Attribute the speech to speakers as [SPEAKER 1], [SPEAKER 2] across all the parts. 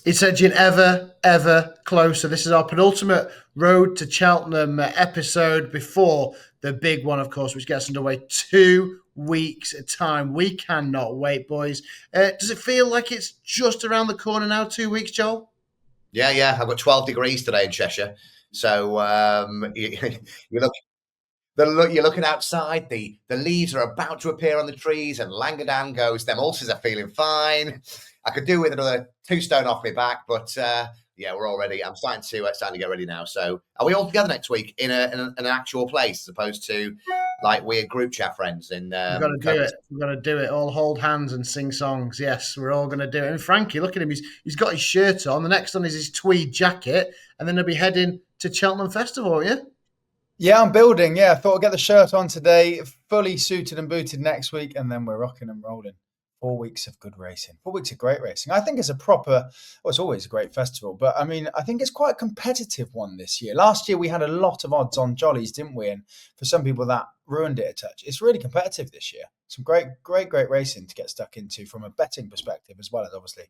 [SPEAKER 1] It's edging ever closer. This is our penultimate Road to Cheltenham episode before the big one, of course, which gets underway 2 weeks at time. We cannot wait, boys. Does it feel like it's just around the corner now, 2 weeks, Joel?
[SPEAKER 2] Yeah. I've got 12 degrees today in Cheshire. So you're looking outside, the leaves are about to appear on the trees, and Langadown goes, them ulcers are feeling fine. I could do with another 2 stone off my back, but we're all ready. I'm starting to get ready now. So are we all together next week in an actual place as opposed to like weird group chat friends in
[SPEAKER 1] We've got to do it. We've got to do it. All hold hands and sing songs. Yes, we're all going to do it. And Frankie, look at him. He's got his shirt on. The next one is his tweed jacket. And then he'll be heading to Cheltenham Festival, won't you?
[SPEAKER 3] Yeah, I'm building. Yeah, I thought I'd get the shirt on today, fully suited and booted next week, and then we're rocking and rolling. 4 weeks of good racing, 4 weeks of great racing. I think it's it's always a great festival, but I mean, I think it's quite a competitive one this year. Last year we had a lot of odds on jollies, didn't we? And for some people that ruined it a touch. It's really competitive this year. Some great racing to get stuck into from a betting perspective, as well as obviously,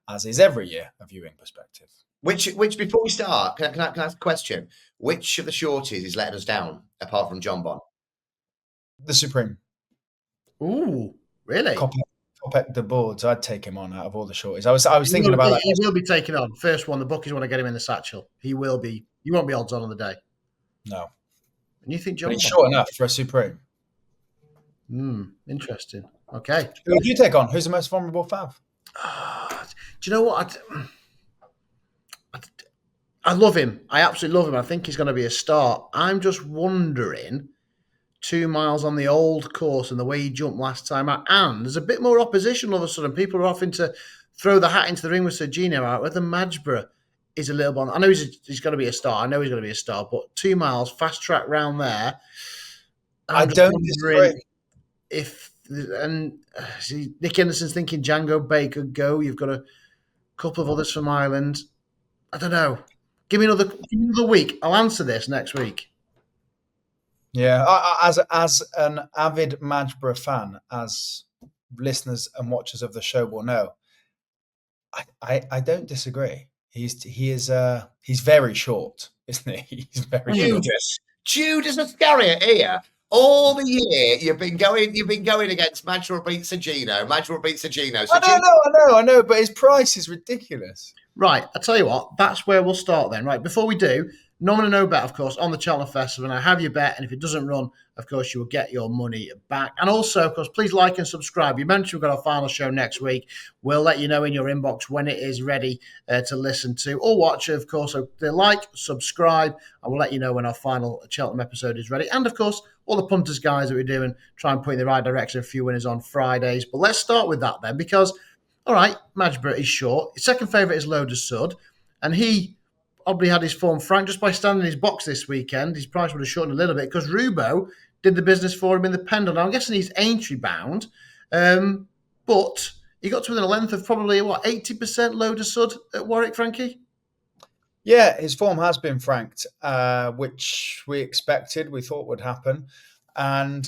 [SPEAKER 3] as is every year, a viewing perspective.
[SPEAKER 2] Which before we start, can I ask a question? Which of the shorties is letting us down, apart from John Bon?
[SPEAKER 3] The Supreme.
[SPEAKER 1] Ooh, really?
[SPEAKER 3] Copec the boards. I'd take him on out of all the shorties. I was thinking about that.
[SPEAKER 1] He will be taken on. First one, the bookies want to get him in the satchel. He will be. He won't be odds on the day.
[SPEAKER 3] No.
[SPEAKER 1] And you think John?
[SPEAKER 3] But he's short enough for a Supreme.
[SPEAKER 1] Interesting. Okay.
[SPEAKER 3] Who would you take on? Who's the most vulnerable fav?
[SPEAKER 1] Do you know what? I love him. I absolutely love him. I think he's going to be a star. I'm just wondering, 2 miles on the old course and the way he jumped last time out, and there's a bit more opposition all of a sudden. People are offering to throw the hat into the ring with Sergino out, whether Madgeborough is a little bit. I know he's going to be a star. I know he's going to be a star, but 2 miles, fast track round there.
[SPEAKER 3] I don't disagree.
[SPEAKER 1] Nick Anderson's thinking Django Bay could go. You've got a couple of others from Ireland. I don't know. Give me another week. I'll answer this next week.
[SPEAKER 3] Yeah, as an avid Madgeborough fan, as listeners and watchers of the show will know, I don't disagree. He's very short, isn't he? He's very
[SPEAKER 2] Judas Iscariot here. All the year you've been going against Madgeborough beats Sergino.
[SPEAKER 3] I know, but his price is ridiculous.
[SPEAKER 1] Right, I'll tell you what, that's where we'll start then. Right, before we do, nominal no bet, of course, on the Cheltenham Festival. Now, have your bet, and if it doesn't run, of course, you will get your money back. And also, of course, please like and subscribe. You mentioned we've got our final show next week. We'll let you know in your inbox when it is ready to listen to or watch, of course. So like, subscribe, and we'll let you know when our final Cheltenham episode is ready. And, of course, all the punters guys that we're doing, try and put in the right direction, a few winners on Fridays. But let's start with that then, because, all right, Madgeborough is short. His second favourite is Loader Sud, and he probably had his form frank just by standing in his box this weekend. His price would have shortened a little bit because Rubo did the business for him in the Pendle. Now, I'm guessing he's Aintree bound, but he got to within a length of probably, 80% Loader Sud at Warwick, Frankie?
[SPEAKER 3] Yeah, his form has been franked, which we expected, we thought would happen. And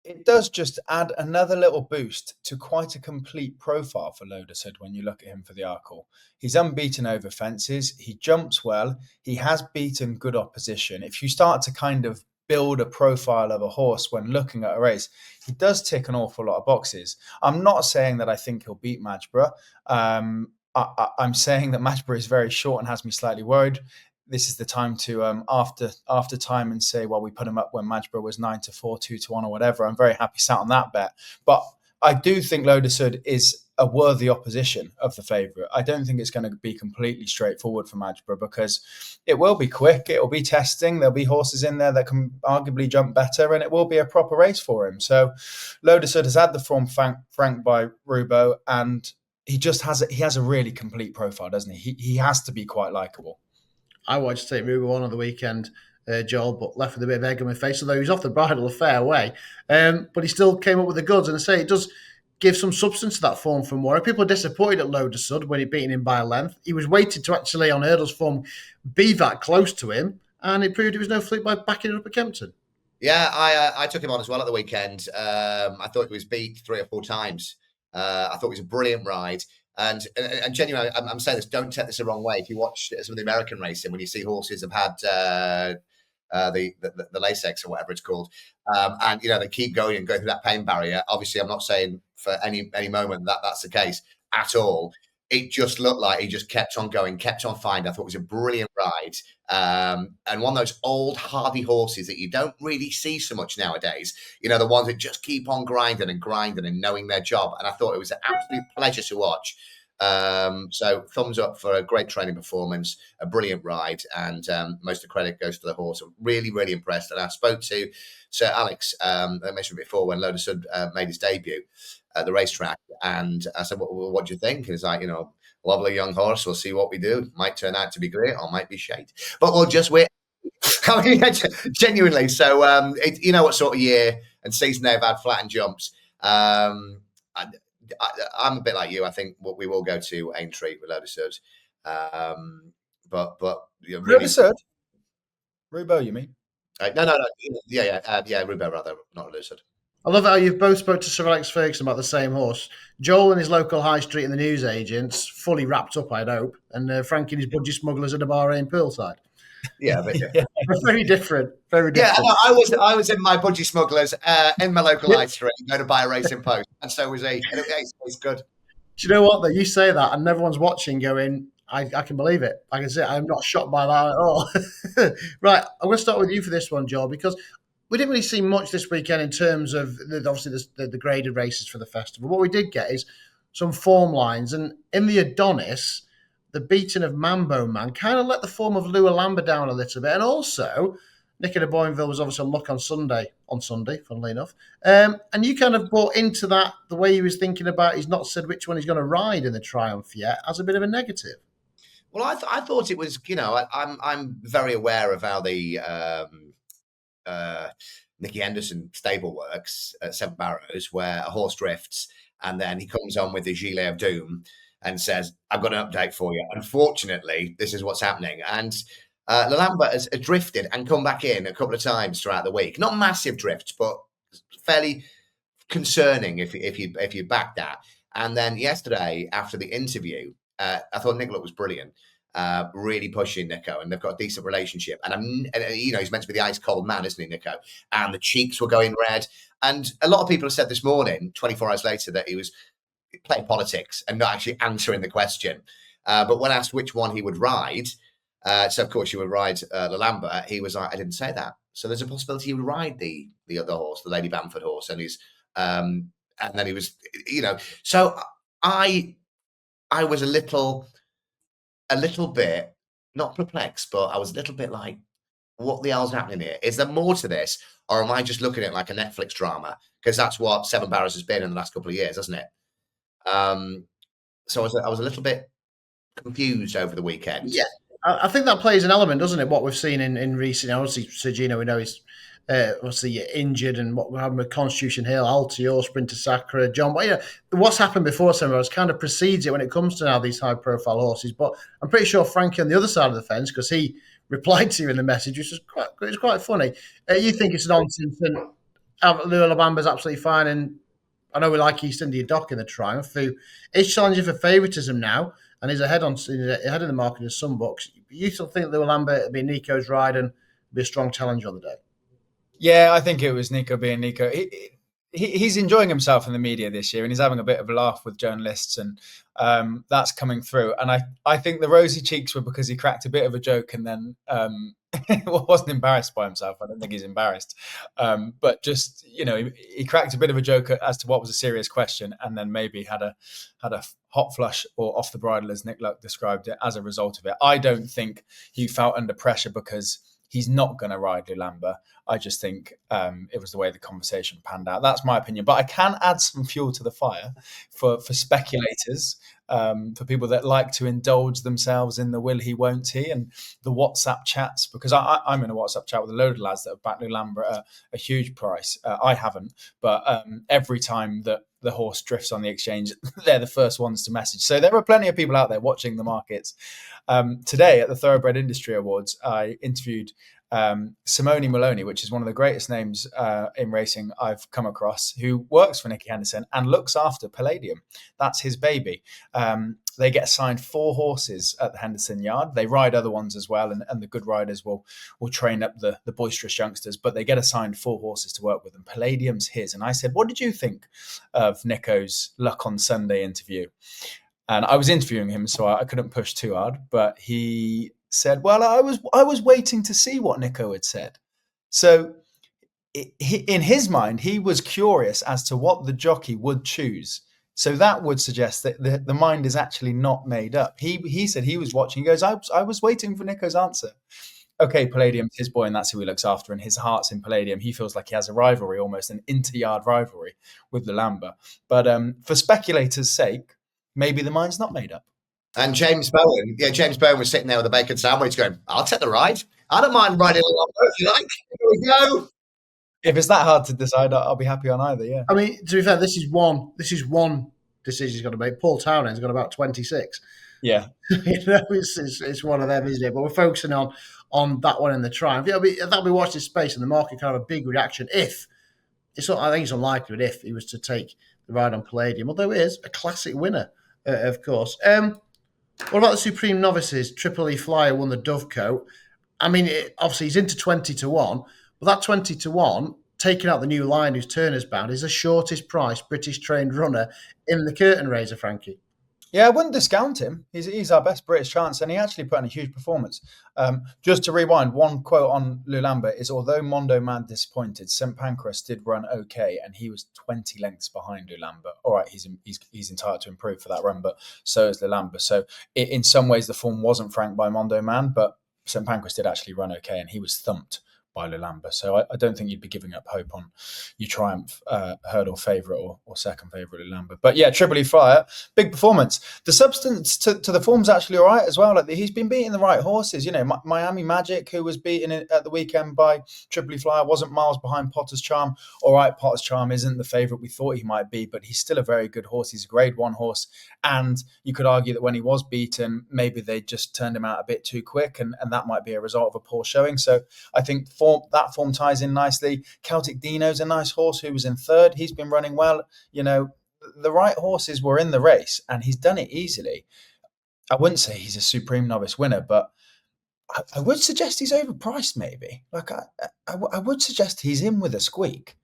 [SPEAKER 3] it does just add another little boost to quite a complete profile for Loader Sud when you look at him for the Arkle. He's unbeaten over fences. He jumps well. He has beaten good opposition. If you start to kind of build a profile of a horse when looking at a race, he does tick an awful lot of boxes. I'm not saying that I think he'll beat Madgeborough. I'm saying that Madgeborough is very short and has me slightly worried. This is the time to, after time, and say, well, we put him up when Madgeborough was 9-4, 2-1 or whatever. I'm very happy sat on that bet. But I do think Loader Sud is a worthy opposition of the favourite. I don't think it's going to be completely straightforward for Madgeborough because it will be quick. It will be testing. There'll be horses in there that can arguably jump better, and it will be a proper race for him. So Loader Sud has had the form franked by Rubo, and he has a really complete profile, doesn't he? He has to be quite likeable.
[SPEAKER 1] I wanted to take Rubo on the weekend, Joel, but left with a bit of egg on my face, although he was off the bridle a fair way. But he still came up with the goods. And I say it does give some substance to that form from Warwick. People are disappointed at Loader Sud when he beaten him by a length. He was waited to actually, on Hurdle's form, be that close to him, and it proved it was no fluke by backing it up at Kempton.
[SPEAKER 2] Yeah, I took him on as well at the weekend. I thought he was beat 3 or 4 times. I thought it was a brilliant ride. And genuinely, I'm saying this, don't take this the wrong way. If you watch some of the American racing, when you see horses have had the Lasix or whatever it's called, and they keep going and go through that pain barrier. Obviously, I'm not saying for any moment that that's the case at all. It just looked like he just kept on going, kept on finding. I thought it was a brilliant ride. And one of those old hardy horses that you don't really see so much nowadays, the ones that just keep on grinding and knowing their job. And I thought it was an absolute pleasure to watch. So thumbs up for a great training performance, a brilliant ride, and most of the credit goes to the horse. I'm really, really impressed. And I spoke to Sir Alex, I mentioned before, when Lotus Hurdle made his debut at the racetrack, and I said, what do you think? And he's like, lovely young horse, we'll see what we do. Might turn out to be great or might be shite, but we'll just wait. I mean, genuinely. So what sort of year and season they've had, flat and jumps. I'm a bit like you. I think we will go to Aintree with Lotus Hurdle. But really,
[SPEAKER 3] Lotus Hurdle? Roubaix, you mean?
[SPEAKER 2] No. Yeah, Roubaix rather, not Lotus Hurdle.
[SPEAKER 1] I love how you've both spoke to Sir Alex Ferguson about the same horse. Joel and his local high street and the newsagents, fully wrapped up, I'd hope, and Frankie and his budgie smugglers at a Bahrain poolside.
[SPEAKER 2] Yeah, but
[SPEAKER 1] very different. Very different.
[SPEAKER 2] Yeah, I was in my budgie smugglers in my local high street, going to buy a racing post, and so was he. And it's good.
[SPEAKER 1] Do you know what? That you say that, and everyone's watching, going, I can believe it. Like I said, I'm not shocked by that at all. Right, I'm going to start with you for this one, Joel, because we didn't really see much this weekend in terms of obviously the graded races for the festival. What we did get is some form lines, and in the Adonis, the beating of Mambo Man kind of let the form of Lua Lamba down a little bit, and also Nicky de Boinville was obviously on luck on Sunday, funnily enough, and you kind of bought into that the way he was thinking about. He's not said which one he's going to ride in the Triumph yet, as a bit of a negative.
[SPEAKER 2] Well, I thought it was, I'm very aware of how the Nicky Henderson stable works at Seven Barrows, where a horse drifts and then he comes on with the gilet of doom and says, I've got an update for you. Unfortunately, this is what's happening. And Lalamba has drifted and come back in a couple of times throughout the week. Not massive drifts, but fairly concerning if you back that. And then yesterday, after the interview, I thought Nicola was brilliant. Really pushing Nico, and they've got a decent relationship. And he's meant to be the ice cold man, isn't he, Nico? And the cheeks were going red. And a lot of people have said this morning, 24 hours later, that he was playing politics and not actually answering the question. But when asked which one he would ride, so of course you would ride Lalamba, he was like, I didn't say that. So there's a possibility he would ride the other horse, the Lady Bamford horse, and he's and then he was, So I was a little bit, not perplexed, but I was a little bit like, what the hell's happening here? Is there more to this? Or am I just looking at it like a Netflix drama? Because that's what Seven Barrows has been in the last couple of years, hasn't it? So I was a little bit confused over the weekend.
[SPEAKER 1] Yeah, I think that plays an element, doesn't it? What we've seen in recent, obviously, Sergino, we know he's obviously injured, and what happened with Constitution Hill, Altior, Sprinter Sacra, John. But what's happened before Seven Barrows kind of precedes it when it comes to now these high-profile horses. But I'm pretty sure Frankie on the other side of the fence, because he replied to you in the message, which was quite funny. You think it's nonsense, and Lua Labamba's absolutely fine, and I know we like East India Dock in the Triumph, who is challenging for favouritism now and is ahead in the market in some books. You still think Lua Lamba would be Nico's ride and be a strong challenger on the day?
[SPEAKER 3] Yeah, I think it was Nico being Nico. He's enjoying himself in the media this year, and he's having a bit of a laugh with journalists, and that's coming through. And I think the rosy cheeks were because he cracked a bit of a joke and then wasn't embarrassed by himself. I don't think he's embarrassed. But just, he cracked a bit of a joke as to what was a serious question, and then maybe had a hot flush or off the bridle, as Nick Luck described it, as a result of it. I don't think he felt under pressure because he's not going to ride Lulamba. I just think it was the way the conversation panned out. That's my opinion. But I can add some fuel to the fire for speculators, for people that like to indulge themselves in the will he, won't he, and the WhatsApp chats, because I'm in a WhatsApp chat with a load of lads that have backed Lulamba at a huge price. I haven't, but every time that the horse drifts on the exchange, they're the first ones to message. So there are plenty of people out there watching the markets. Today at the Thoroughbred Industry Awards, I interviewed Simone Maloney, which is one of the greatest names in racing I've come across, who works for Nicky Henderson and looks after Palladium. That's his baby. They get assigned 4 horses at the Henderson yard. They ride other ones as well, and the good riders will train up the boisterous youngsters, but they get assigned 4 horses to work with, and Palladium's his. And I said, what did you think of Nico's Luck on Sunday interview? And I was interviewing him, so I couldn't push too hard, but he said, well, I was waiting to see what Nico had said. So in his mind, he was curious as to what the jockey would choose. So that would suggest that the mind is actually not made up. He said he was watching. He goes, I was waiting for Nico's answer. Okay, Palladium's his boy, and that's who he looks after, and his heart's in Palladium. He feels like he has a rivalry, almost an inter-yard rivalry with Lulamba. But for speculators' sake, maybe the mind's not made up.
[SPEAKER 2] And James Bowen was sitting there with a bacon sandwich going, I'll take the ride. I don't mind riding along if you like. Here we go.
[SPEAKER 3] If it's that hard to decide, I'll be happy on either, yeah.
[SPEAKER 1] I mean, to be fair, this is one decision he's got to make. Paul Townend's got about 26.
[SPEAKER 3] Yeah.
[SPEAKER 1] It's one of them, isn't it? But we're focusing on that one in the Triumph. Yeah, that'll be watching space, and the market can have a big reaction I think it's unlikely, but if he was to take the ride on Palladium, although it is a classic winner, of course. What about the Supreme Novices? Triple E Flyer won the Dovecote. I mean, obviously he's into 20-1, but that 20-1, taking out the new line who's Turner's bound, is the shortest price British trained runner in the curtain raiser, Frankie.
[SPEAKER 3] Yeah, I wouldn't discount him. He's our best British chance, and he actually put in a huge performance. Just to rewind, one quote on Lulamba is, although Mondo Man disappointed, St Pancras did run okay, and he was 20 lengths behind Lulamba. All right, he's entitled to improve for that run, but so is Lulamba. So in some ways, the form wasn't franked by Mondo Man, but St Pancras did actually run okay, and he was thumped by Lulamba. So I don't think you'd be giving up hope on your Triumph hurdle favourite or second favourite Lulamba. But yeah, Triple E Flyer, big performance. The substance to the form's actually all right as well. Like he's been beating the right horses. You know, Miami Magic, who was beaten at the weekend by Triple E Flyer, wasn't miles behind Potter's Charm. All right, Potter's Charm isn't the favourite we thought he might be, but he's still a very good horse. He's a grade 1 horse. And you could argue that when he was beaten, maybe they just turned him out a bit too quick, and that might be a result of a poor showing. So I think that form ties in nicely. Celtic Dino's a nice horse who was in 3rd. He's been running well. You know, the right horses were in the race, and he's done it easily. I wouldn't say he's a Supreme Novice winner, but I would suggest he's overpriced maybe. Like I would suggest he's in with a squeak.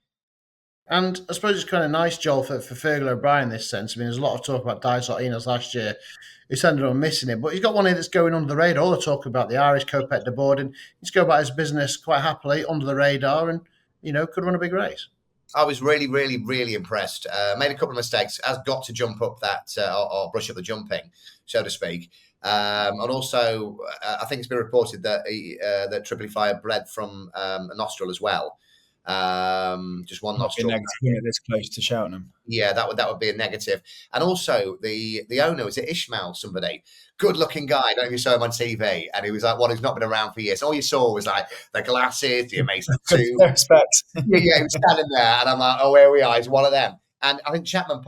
[SPEAKER 1] And I suppose it's kind of nice, Joel, for Fergal O'Brien in this sense. I mean, there's a lot of talk about Dysart Enos last year, who's ended up missing it. But he's got one here that's going under the radar. All the talk about the Irish Copet de Borden. He's go about his business quite happily, under the radar, and, you know, could run a big race.
[SPEAKER 2] I was really, really, really impressed. Made a couple of mistakes. Has got to jump up that, or brush up the jumping, so to speak. And also, I think it's been reported that that Triple E Flyer bred from a nostril as well. Just one nostril.
[SPEAKER 3] This close to Cheltenham.
[SPEAKER 2] Yeah, that would be a negative. And also the owner, was it Ishmael, somebody? Good looking guy. I don't know if you saw him on TV. And he was like one who's not been around for years. All you saw was like the glasses, the amazing suit.
[SPEAKER 3] Respect.
[SPEAKER 2] Yeah, he was standing there, and I'm like, oh, here we are. He's one of them. And I think Chapman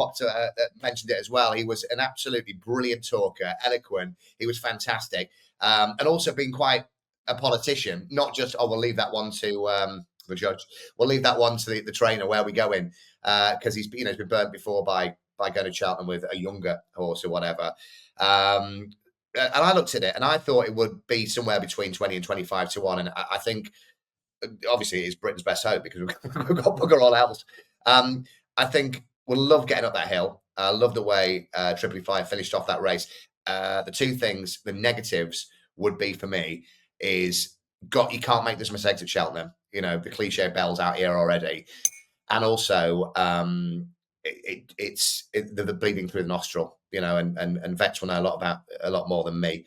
[SPEAKER 2] mentioned it as well. He was an absolutely brilliant talker, eloquent. He was fantastic. And also being quite a politician, not just, we'll leave that one to the judge. We'll leave that one to the trainer, where we go in, because he's been burnt before by going to Cheltenham with a younger horse or whatever. And I looked at it, and I thought it would be somewhere between 20 and 25-1. And I think, obviously, it's Britain's best hope because we've got bugger all else. I think we'll love getting up that hill. I love the way Triple E Flyer finished off that race. The two things, the negatives would be for me is, you can't make this mistake at Cheltenham. You know, the cliche bell's out here already. And also, it's the bleeding through the nostril, you know, and vets will know a lot more than me.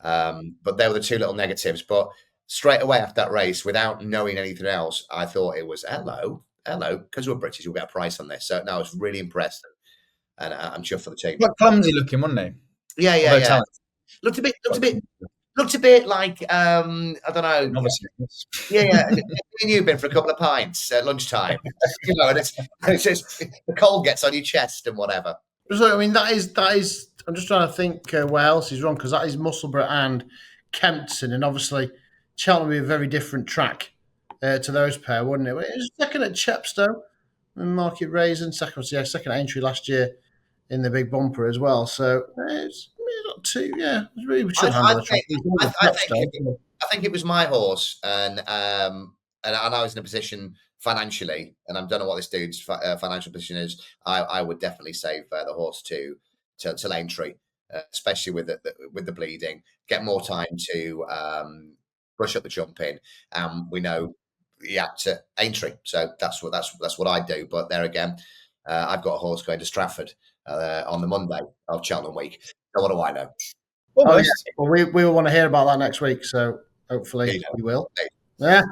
[SPEAKER 2] But they were the two little negatives. But straight away after that race, without knowing anything else, I thought it was hello, because we're British, you'll get a price on this. So no, I was really impressed, and I'm chuffed for the team.
[SPEAKER 3] Quite clumsy looking, wasn't he?
[SPEAKER 2] Yeah. Looked a bit Looked a bit like I don't know.
[SPEAKER 3] Novices.
[SPEAKER 2] Yeah. Me and you've been for a couple of pints at lunchtime, and it's just the cold gets on your chest and whatever.
[SPEAKER 1] So I mean, that is. I'm just trying to think where else he's wrong, because that is Musselburgh and Kempton, and obviously Cheltenham would be a very different track to those pair, wouldn't it? It was second at Chepstow and Market Raisin, second at Aintree last year in the big bumper as well. So it's not too. Yeah, we should handle the track.
[SPEAKER 2] I think it was my horse, and I was in a position financially, and I don't know what this dude's financial position is. I would definitely save the horse to Aintree, especially with the bleeding. Get more time to brush up the jumping. We know to Aintree, so that's what I do. But there again, I've got a horse going to Stratford on the Monday of Cheltenham week. So what do I know?
[SPEAKER 1] Oh, yeah. Well, we will want to hear about that next week, so hopefully we will. Yeah.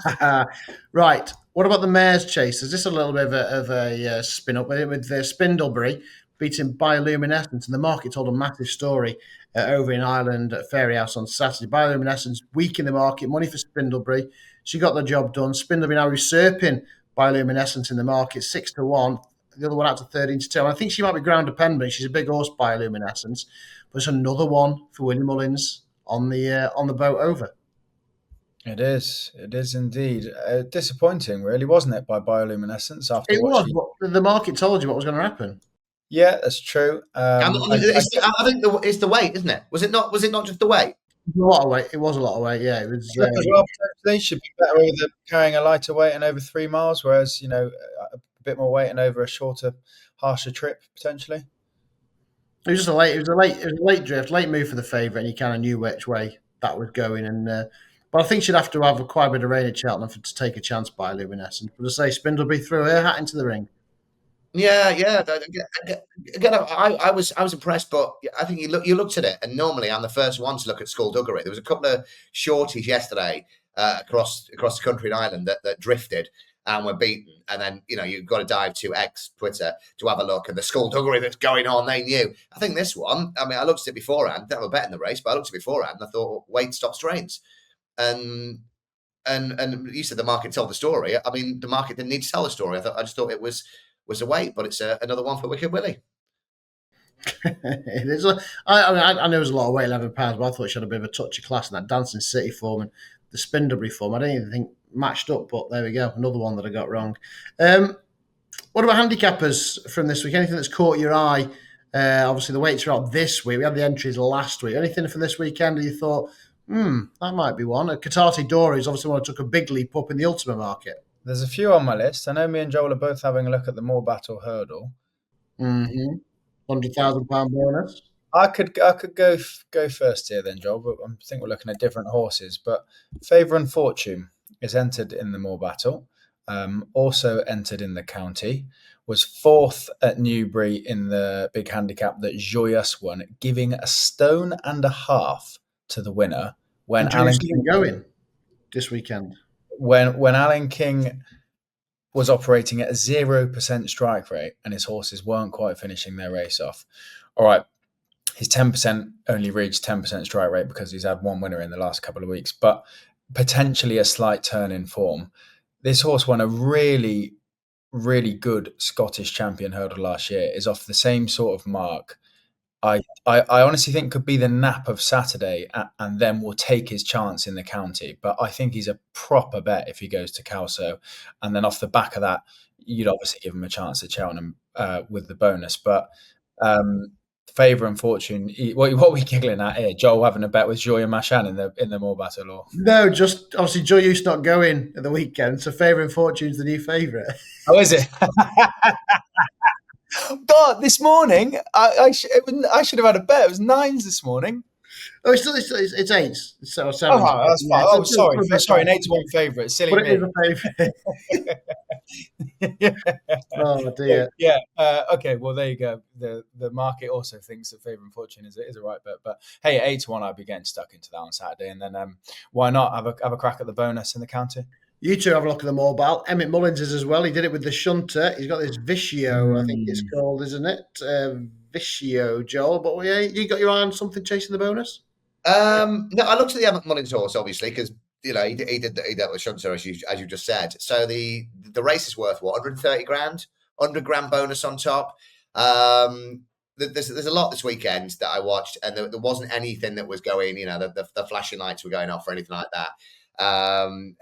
[SPEAKER 1] Right. What about the Mares Chase? Is this a little bit of a spin up with Spindlebury beating Bioluminescence? And the market told a massive story over in Ireland at Fairy House on Saturday. Bioluminescence weak in the market, money for Spindlebury. She got the job done. Spindlebury now usurping Bioluminescence in the market, 6-1. The other one out to 13-2. I think she might be ground dependent. She's a big horse, Bioluminescence. But it's another one for William Mullins on the boat over.
[SPEAKER 3] It is indeed disappointing, really, wasn't it, by Bioluminescence? After
[SPEAKER 1] the market told you what was going to happen.
[SPEAKER 3] Yeah, that's true.
[SPEAKER 2] I think it's the weight, isn't it? Was it not just the weight?
[SPEAKER 1] A lot of weight. It was a lot of weight. Yeah, it was.
[SPEAKER 3] They should be better with carrying a lighter weight and over 3 miles, whereas a bit more weight and over a shorter, harsher trip potentially.
[SPEAKER 1] It was just a late drift, late move for the favourite, and you kind of knew which way that was going. And but I think she'd have to have quite a bit of rain at Cheltenham to take a chance by Luminescence. But to say Spindlebury threw her hat into the ring.
[SPEAKER 2] Yeah. Again, I was impressed, but I think you looked at it, and normally I'm the first one to look at Skullduggery. There was a couple of shorties yesterday across the country in Ireland that drifted and were beaten, and then you've got to dive to Twitter to have a look at the Skullduggery that's going on. They knew. I think this one. I mean, I looked at it beforehand. Didn't have a bet in the race, but I looked at it beforehand, and I thought, weight stops trains, and you said the market told the story. I mean, the market didn't need to tell the story. I just thought it was a weight, but it's another one for Wicked Willie.
[SPEAKER 1] It is. I know it was a lot of weight, £11, but I thought she had a bit of a touch of class in that Dancing City form and the Spindlebury form. I didn't even think matched up, but there we go. Another one that I got wrong. What about handicappers from this week? Anything that's caught your eye? Obviously, the weights are out this week. We had the entries last week. Anything from this weekend that you thought, that might be one? Katati Dora is obviously one who took a big leap up in the Ultima market.
[SPEAKER 3] There's a few on my list. I know me and Joel are both having a look at the Moor Battle Hurdle.
[SPEAKER 1] Mm-hmm. £100,000 bonus.
[SPEAKER 3] I could go first here then, Joel, but I think we're looking at different horses. But Favour and Fortune is entered in the Moor Battle, also entered in the county, was 4th at Newbury in the big handicap that Joyous won, giving £1.50 to the winner when Alan King
[SPEAKER 1] going this weekend.
[SPEAKER 3] When Alan King was operating at a 0% strike rate and his horses weren't quite finishing their race off. All right, his 10% only reached 10% strike rate because he's had one winner in the last couple of weeks, but potentially a slight turn in form. This horse won a really, really good Scottish champion hurdle last year, is off the same sort of mark. I honestly think could be the nap of Saturday and then will take his chance in the county. But I think he's a proper bet if he goes to Calso. And then off the back of that, you'd obviously give him a chance at Cheltenham with the bonus. But Favour and Fortune, what are we giggling at here? Joel having a bet with Joy and Mashan in the Moor Battle? Or?
[SPEAKER 1] No, just obviously Joy used not going at the weekend, so Favour and Fortune's the new favourite.
[SPEAKER 3] Oh, is it? God, this morning I should have had a bet. It was 9s this morning.
[SPEAKER 1] Oh, it's 8s. So
[SPEAKER 3] that's fine. Oh, sorry, an 8-1 favourite. Silly
[SPEAKER 1] but
[SPEAKER 3] me.
[SPEAKER 1] It is a favourite. Oh dear.
[SPEAKER 3] Yeah. Okay. Well, there you go. The market also thinks that Favour and Fortune is a right bet. But hey, 8-1, I'd be getting stuck into that on Saturday, and then why not have a crack at the bonus in the county?
[SPEAKER 1] You two have a look at the mobile. Emmett Mullins is as well. He did it with the shunter. He's got this Vicio, I think it's called, isn't it? Vicio, Joel. But you got your eye on something chasing the bonus?
[SPEAKER 2] No, I looked at the Emmett Mullins horse, obviously, because he did the shunter, as you just said. So the race is worth what, 130 grand, 100 grand bonus on top. There's a lot this weekend that I watched, and there wasn't anything that was going. The flashing lights were going off or anything like that.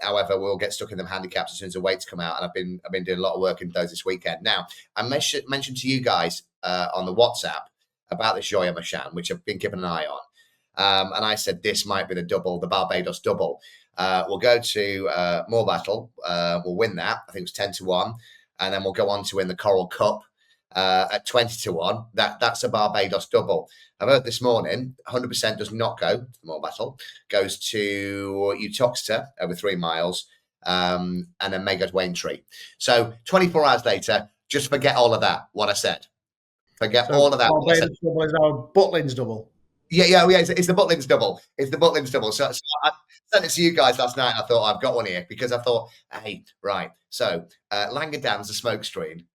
[SPEAKER 2] However, we'll get stuck in them handicaps as soon as the weights come out, and I've been doing a lot of work in those this weekend. Now, I mentioned to you guys on the WhatsApp about this Joya Machan, which I've been keeping an eye on. And I said this might be the Barbados double. We'll go to Moor Battle. We'll win that. I think it was 10-1, and then we'll go on to win the Coral Cup at 20-1. That's a Barbados double. I've heard this morning 100% does not go to the Moor Battle. Goes to Uttoxeter over 3 miles, and then may go to Waintree. So 24 hours later, just forget all of that. What I said. Forget all of that.
[SPEAKER 1] Barbados double is our Butlins double.
[SPEAKER 2] Yeah. It's the Butlins double. It's the Butlins double. So I sent it to you guys last night. I thought I've got one here because I thought, hey, right. So Langadam's a smoke screen,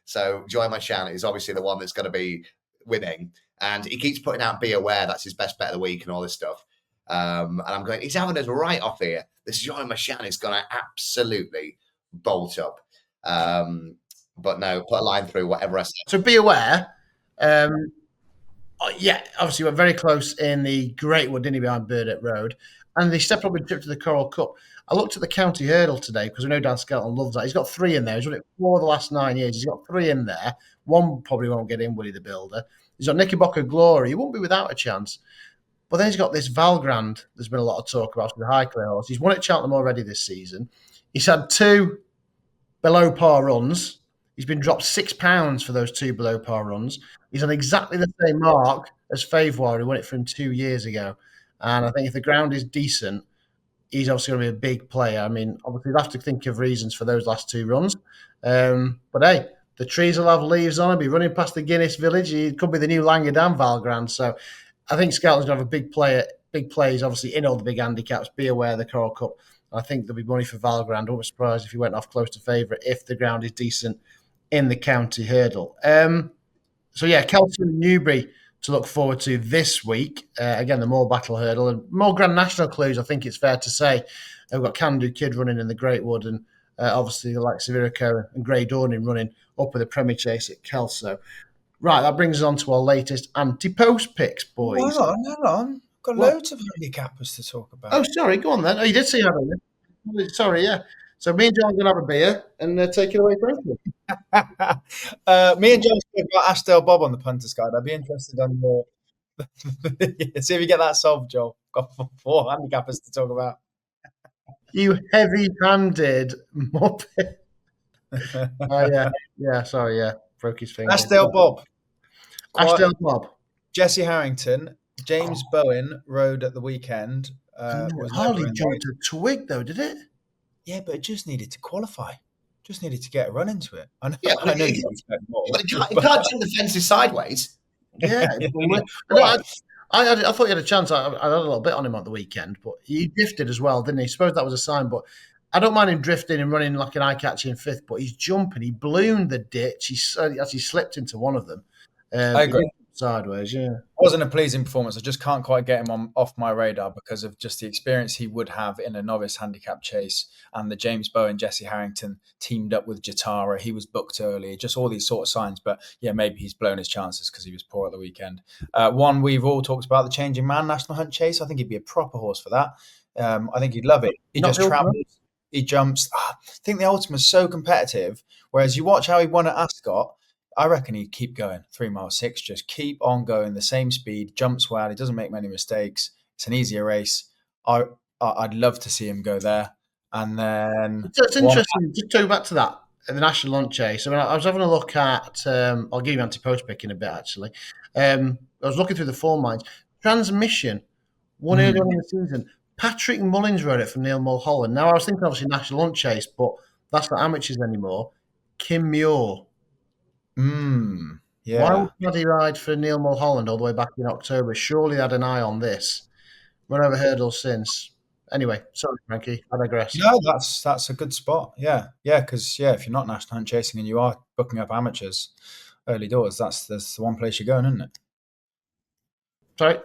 [SPEAKER 2] So Joya Machan is obviously the one that's going to be winning, and he keeps putting out "Be Aware." That's his best bet of the week and all this stuff. And I'm going, he's having us right off here. This Joya Machan is going to absolutely bolt up. But no, put a line through whatever I said.
[SPEAKER 1] So Be Aware. Yeah, obviously we're very close in the Great Wood, didn't he, behind Burdett Road, and they stepped up a trip to the Coral Cup. I looked at the County Hurdle today because we know Dan Skelton loves that. He's got 3 in there. He's run it 4 of the last 9 years. He's got 3 in there. One probably won't get in, Willie the Builder. He's got Knickerbocker Glory. He won't be without a chance. But then he's got this Valgrand. There's been a lot of talk about the Arkle horse. He's won at Cheltenham already this season. He's had 2 below par runs. He's been dropped £6 for those 2 below par runs. He's on exactly the same mark as Favewar, who won it for him 2 years ago. And I think if the ground is decent, he's obviously going to be a big player. I mean, obviously, you'll have to think of reasons for those last 2 runs. But hey, the trees will have leaves on. He'll be running past the Guinness Village. He could be the new Langadam Valgrand. So I think Skelton's going to have a big plays, obviously, in all the big handicaps. Be Aware of the Coral Cup. I think there'll be money for Valgrand. I wouldn't be surprised if he went off close to favourite if the ground is decent in the County Hurdle. So yeah, Kelso and Newbury to look forward to this week. Again, the Moor Battle Hurdle and more Grand National clues, I think it's fair to say. We've got Can Do Kid running in the Great Wood, and obviously the likes of Irico and Grey Dawning running up with the Premier Chase at Kelso. Right, that brings us on to our latest Antepost picks, boys.
[SPEAKER 3] Hang on. Got loads of handicappers to talk about.
[SPEAKER 1] Oh, sorry, go on then. Oh, you did say having it. Sorry, yeah. So me and John are going to have a beer and take it away, Frankie.
[SPEAKER 3] Me and John spoke about Ashdale Bob on the Punter's Guide. I'd be interested on your... See if you get that solved, Joel. Got 4 handicappers to talk about.
[SPEAKER 1] You heavy-handed muppet. Sorry, broke his finger.
[SPEAKER 3] Ashdale Bob.
[SPEAKER 1] Ashdale Bob.
[SPEAKER 3] Jesse Harrington, James Bowen rode at the weekend.
[SPEAKER 1] Hardly jumped a twig, though, did it?
[SPEAKER 3] Yeah, but it just needed to qualify. Just needed to get a run into it. I know you expect more.
[SPEAKER 2] But you can't jump the fences sideways.
[SPEAKER 1] Yeah. I thought he had a chance. I had a little bit on him at the weekend, but he drifted as well, didn't he? I suppose that was a sign, but I don't mind him drifting and running like an eye-catching 5th, but he's jumping. He ballooned the ditch. He actually slipped into one of them.
[SPEAKER 3] I agree.
[SPEAKER 1] Sideways, yeah.
[SPEAKER 3] It wasn't a pleasing performance. I just can't quite get him off my radar because of just the experience he would have in a novice handicap chase, and the James Bowen, Jesse Harrington teamed up with Jatara. He was booked early, just all these sort of signs. But yeah, maybe he's blown his chances because he was poor at the weekend. One we've all talked about, the Changing Man National Hunt Chase. I think he'd be a proper horse for that. I think he'd love it. He just travels. He jumps. I think the Ultimate's so competitive, whereas you watch how he won at Ascot, I reckon he'd keep going. 3 miles 6, just keep on going, the same speed, jumps well, he doesn't make many mistakes. It's an easier race. I'd love to see him go there. And then...
[SPEAKER 1] It's interesting, just going back to that, the National Hunt Chase. I mean, I was having a look at, I'll give you Antepost pick in a bit, actually. I was looking through the form lines. Transmission, won early on in the season. Patrick Mullins rode it from Neil Mulholland. Now, I was thinking, obviously, National Hunt Chase, but that's not amateurs anymore. Kim Muir.
[SPEAKER 3] Yeah.
[SPEAKER 1] Why would Paddy ride for Neil Mulholland all the way back in October? Surely they had an eye on this. Run over hurdles since. Anyway, sorry, Frankie, I digress.
[SPEAKER 3] No, that's a good spot. Yeah, because if you're not National Hunt chasing and you are booking up amateurs early doors, that's the one place you're going, isn't it?
[SPEAKER 1] Sorry,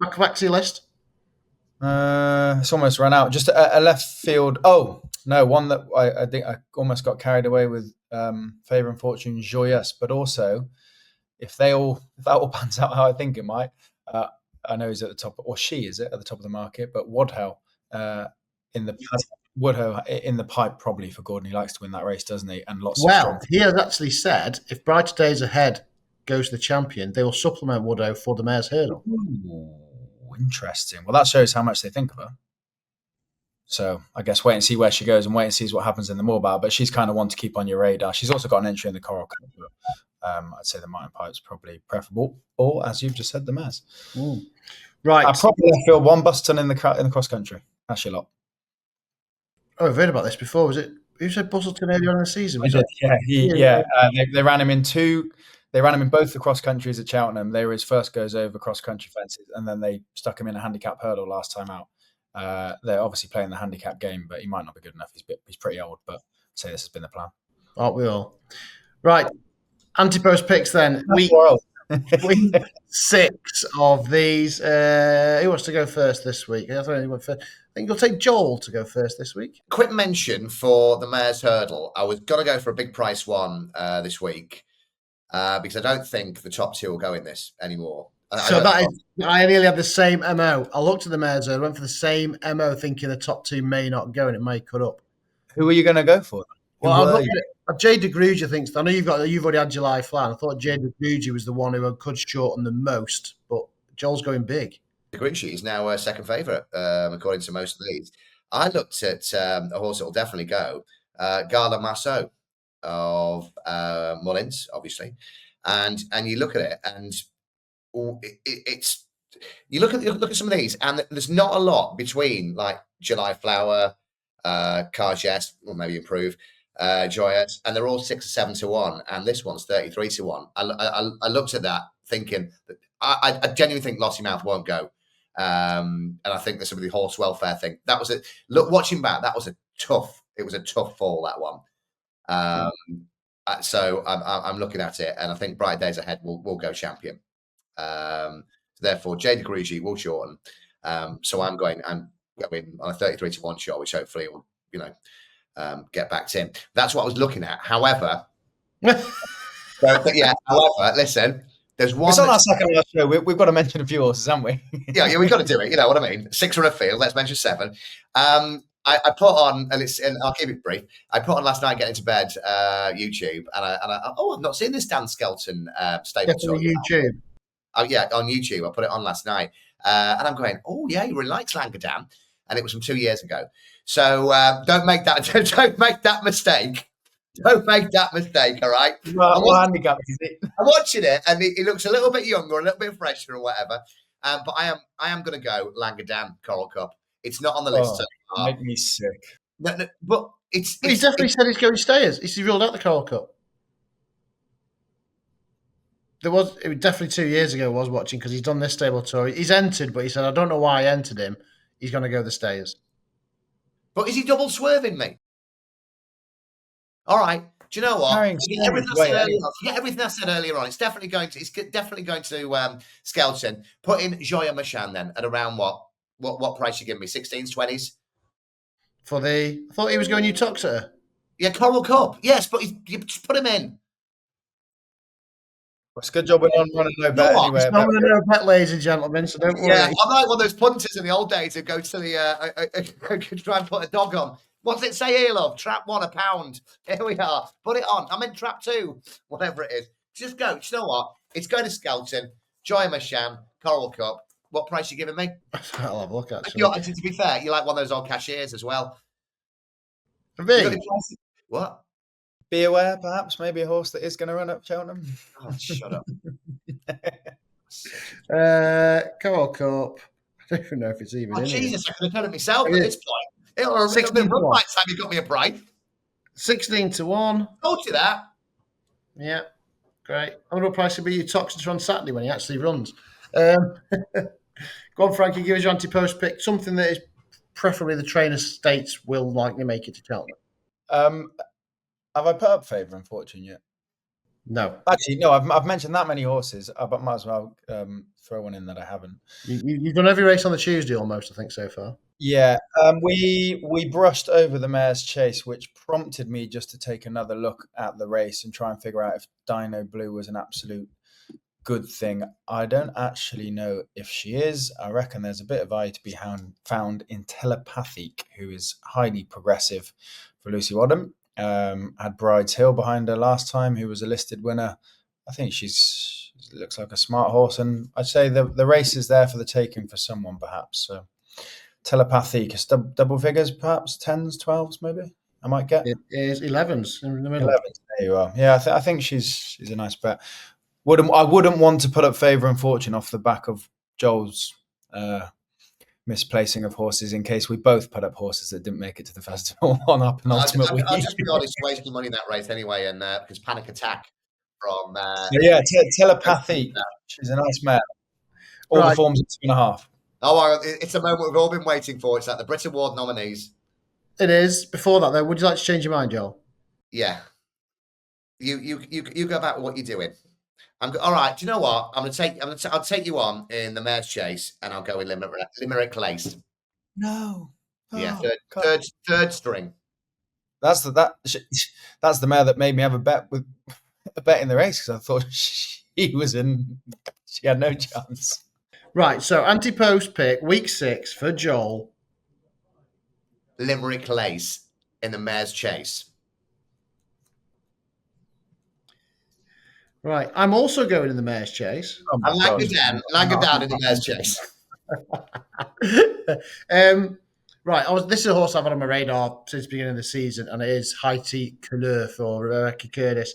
[SPEAKER 1] back to your list.
[SPEAKER 3] It's almost run out. Just a left field. Oh no, one that I think I almost got carried away with. Favour and Fortune Joyeuse, but also if that all pans out how I think it might. I know he's at the top, or she is at the top of the market, but Wadhill in the pipe probably for Gordon. He likes to win that race, doesn't he? And lots of strong.
[SPEAKER 1] He has actually said if Brighter Days Ahead goes to the champion, they will supplement Woodhoe for the Mares Hurdle.
[SPEAKER 3] Ooh, interesting. Well, that shows how much they think of her. So I guess wait and see where she goes and wait and see what happens in the Moorbow. But she's kind of one to keep on your radar. She's also got an entry in the Coral Cup. I'd say the Mountain Pipe's probably preferable, or as you've just said, the Mares.
[SPEAKER 1] Right.
[SPEAKER 3] I probably feel one Buston in the cross country. That's your lot.
[SPEAKER 1] Oh, I've heard about this before. Was it who said Bustleton earlier on in the season?
[SPEAKER 3] They ran him in two. They ran him in both the cross countries at Cheltenham. They were his first goes over cross country fences, and then they stuck him in a handicap hurdle last time out. They're obviously playing the handicap game, but he might not be good enough. He's pretty old, but I'd say this has been the plan.
[SPEAKER 1] Aren't we all? Right. Antepost picks then. Week 6 of these. Who wants to go first this week? I think you'll take Joel to go first this week.
[SPEAKER 2] Quick mention for the Mares Hurdle. I was going to go for a big price one this week because I don't think the top two will go in this anymore.
[SPEAKER 1] I nearly had the same MO. I looked at the Mares Hurdle, went for the same MO thinking the top two may not go and it may cut up.
[SPEAKER 3] Who are you going to go for?
[SPEAKER 1] Well, Jay de Grugy thinks. I know you've already had July Flan. I thought Jay de Grugy was the one who could shorten the most, but Joel's going big.
[SPEAKER 2] De Grugy is now a second favourite according to most of these. I looked at a horse that will definitely go, Gala Marceau of Mullins, obviously, and you look at it and it's you look at some of these and there's not a lot between like July Flower, Cargest, or maybe Improve. Joyeuse, and they're all 6 or 7 to 1, and this one's 33 to 1. I looked at that thinking that I genuinely think Lossiemouth won't go, and I think there's some of the horse welfare thing. That was it. Look, watching back, it was a tough fall, that one. So I'm looking at it, and I think Bright Days Ahead will go champion. Therefore, Jay de Grugy will shorten. So I'm going on a 33 to 1 shot, which hopefully will get backed in. That's what I was looking at. However, listen, there's one.
[SPEAKER 3] It's on our second last show. We've got to mention a few horses, haven't we?
[SPEAKER 2] yeah, we've got to do it. You know what I mean? 6 are a field. Let's mention 7. I put on, and I'll keep it brief. I put on last night getting to bed YouTube, and I've not seen this Dan Skelton stable tour.
[SPEAKER 1] YouTube.
[SPEAKER 2] Oh yeah, on YouTube. I put it on last night, and I'm going, oh yeah, he really likes Langadam, and it was from 2 years ago. So don't make that mistake. Don't make that mistake, all right?
[SPEAKER 3] I'm
[SPEAKER 2] watching it, and he looks a little bit younger, a little bit fresher, or whatever. But I am going to go Langadam Coral Cup. It's not on the list.
[SPEAKER 3] Make me sick.
[SPEAKER 2] No, but he's
[SPEAKER 1] definitely said he's going stayers. He's ruled out the Coral Cup. It was definitely 2 years ago. I was watching because he's done this stable tour. He's entered, but he said, I don't know why I entered him. He's going to go the stayers.
[SPEAKER 2] But is he double swerving me? All right. Do you know what? Forget everything I said earlier on. It's definitely going to Skelton. Put in Joya Machan then at around what price you give me? 16s, 20s?
[SPEAKER 1] I thought he was going Utoxeter.
[SPEAKER 2] Yeah, Coral Cup. Yes, but you just put him in.
[SPEAKER 3] It's a good job we're not running no bet anyway.
[SPEAKER 1] It's not running no bet, ladies and gentlemen, so don't worry.
[SPEAKER 2] Yeah, I'm like one of those punters in the old days who go to the try and put a dog on. What's it say here, love? Trap 1, £1. Here we are. Put it on. I'm in trap 2. Whatever it is. Just go. Do you know what? It's going to Skelton, Joya Machan, Coral Cup. What price are you giving me?
[SPEAKER 1] I'll have a look, actually.
[SPEAKER 2] To be fair, you're like one of those old cashiers as well. What?
[SPEAKER 3] Be aware, perhaps, maybe a horse that is going to run up Cheltenham.
[SPEAKER 2] Oh, shut up.
[SPEAKER 1] Coral Cup. I don't even know if it's even in
[SPEAKER 2] Jesus, I could have done it myself at this point. It'll have been run by the time you got me a price. 16
[SPEAKER 1] to 1.
[SPEAKER 2] Told you that.
[SPEAKER 1] Yeah, great. I wonder what price will be Utoxeter on Saturday when he actually runs. Go on, Frankie, give us your anti-post pick. Something that is preferably the trainer states will likely make it to Cheltenham.
[SPEAKER 3] Have I put up Favour and Fortune yet?
[SPEAKER 1] No.
[SPEAKER 3] Actually, no, I've mentioned that many horses, but might as well throw one in that I haven't.
[SPEAKER 1] You've done every race on the Tuesday almost, I think, so far.
[SPEAKER 3] Yeah, we brushed over the Mare's Chase, which prompted me just to take another look at the race and try and figure out if Dino Blue was an absolute good thing. I don't actually know if she is. I reckon there's a bit of eye to be found in Telepathic, who is highly progressive for Lucy Wadham. Had Bride's Hill behind her last time, who was a listed winner. I think she looks like a smart horse, and I'd say the race is there for the taking for someone, perhaps. So Telepathic, double figures, perhaps 10s, 12s, maybe. I might get.
[SPEAKER 1] It is 11s in the middle.
[SPEAKER 3] 11s. There you are. Yeah, I think she's a nice bet. I wouldn't want to put up Favour and Fortune off the back of Joel's misplacing of horses in case we both put up horses that didn't make it to the festival on our penultimate week.
[SPEAKER 2] I'll just be honest, wasting money in that race anyway, and because Panic Attack from
[SPEAKER 3] Telepathy. She's a nice mare. All the forms at 2.5.
[SPEAKER 2] Oh, it's a moment we've all been waiting for. It's like the Brit Award nominees.
[SPEAKER 1] It is. Before that, though, would you like to change your mind, Joel?
[SPEAKER 2] Yeah. You go about what you're doing. All right. Do you know what? I'll take you on in the Mare's Chase, and I'll go with Limerick Lace.
[SPEAKER 3] No.
[SPEAKER 2] Yeah, third string.
[SPEAKER 3] That's the mare that made me have a bet in the race because I thought she had no chance.
[SPEAKER 1] Right. So Antepost pick week 6 for Joel.
[SPEAKER 2] Limerick Lace in the Mare's Chase.
[SPEAKER 1] Right. I'm also going in the Mare's Chase.
[SPEAKER 2] Oh I like it down in the Mare's Chase.
[SPEAKER 1] Right. This is a horse I've had on my radar since the beginning of the season, and it is Haiti Couleur for Rebecca Curtis.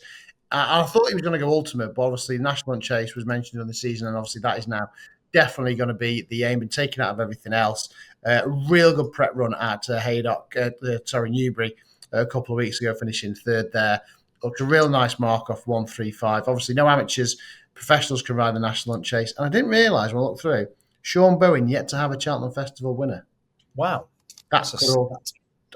[SPEAKER 1] I thought he was going to go ultimate, but obviously National Chase was mentioned in the season, and obviously that is now definitely going to be the aim and taken out of everything else. Real good prep run at Haydock, Newbury a couple of weeks ago, finishing third there. Looked a real nice mark off 135. Obviously, no amateurs, professionals can ride the National Chase. And I didn't realise when I looked through, Sean Bowen yet to have a Cheltenham Festival winner.
[SPEAKER 3] Wow.
[SPEAKER 1] That's cool.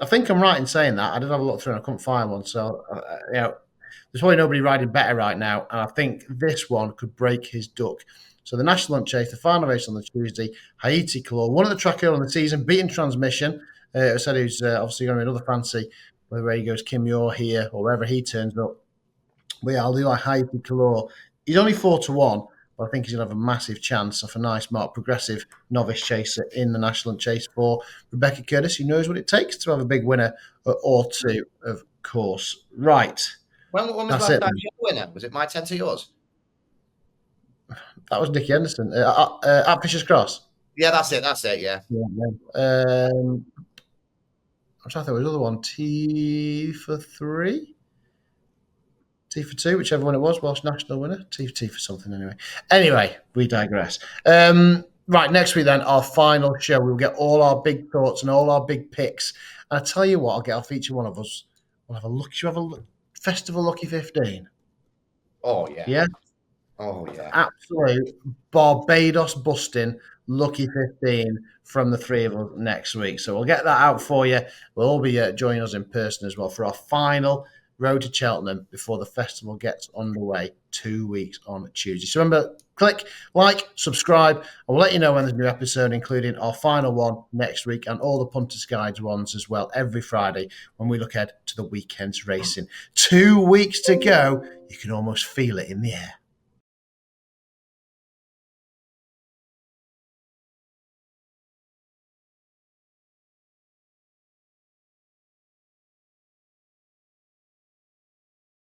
[SPEAKER 1] I think I'm right in saying that. I did have a look through and I couldn't find one. So, there's probably nobody riding better right now. And I think this one could break his duck. So the National Chase, the final race on the Tuesday, Haiti Couleur, one of the track early in the season, beating Transmission. I said who's obviously going to be another fancy, whether he goes Kim Muir here or wherever he turns up. But yeah, I'll do like Haiti Couleur. He's only 4-1, but I think he's going to have a massive chance of a nice mark progressive novice chaser in the National Chase for Rebecca Curtis, who knows what it takes to have a big winner or two, of course. Right.
[SPEAKER 2] When was the last time you were winner? Was it my 10 to yours?
[SPEAKER 1] That was Nicky Henderson at Fisher's Cross.
[SPEAKER 2] Yeah, that's it. Yeah.
[SPEAKER 1] I'm trying to think. There was another one. T for 3, T for 2, whichever one it was. Welsh national winner. T for something anyway. Anyway, we digress. Right, next week then, our final show. We'll get all our big thoughts and all our big picks. And I tell you what, I'll get off each one of us. We'll have a look. Should we have a Festival Lucky 15?
[SPEAKER 2] Oh yeah.
[SPEAKER 1] Yeah.
[SPEAKER 2] Oh, yeah.
[SPEAKER 1] Absolute Barbados busting Lucky 15 from the three of us next week. So we'll get that out for you. We'll all be joining us in person as well for our final road to Cheltenham before the festival gets underway 2 weeks on Tuesday. So remember, click, like, subscribe, and we'll let you know when there's a new episode, including our final one next week and all the Punters Guides ones as well every Friday when we look ahead to the weekend's racing. 2 weeks to go. You can almost feel it in the air.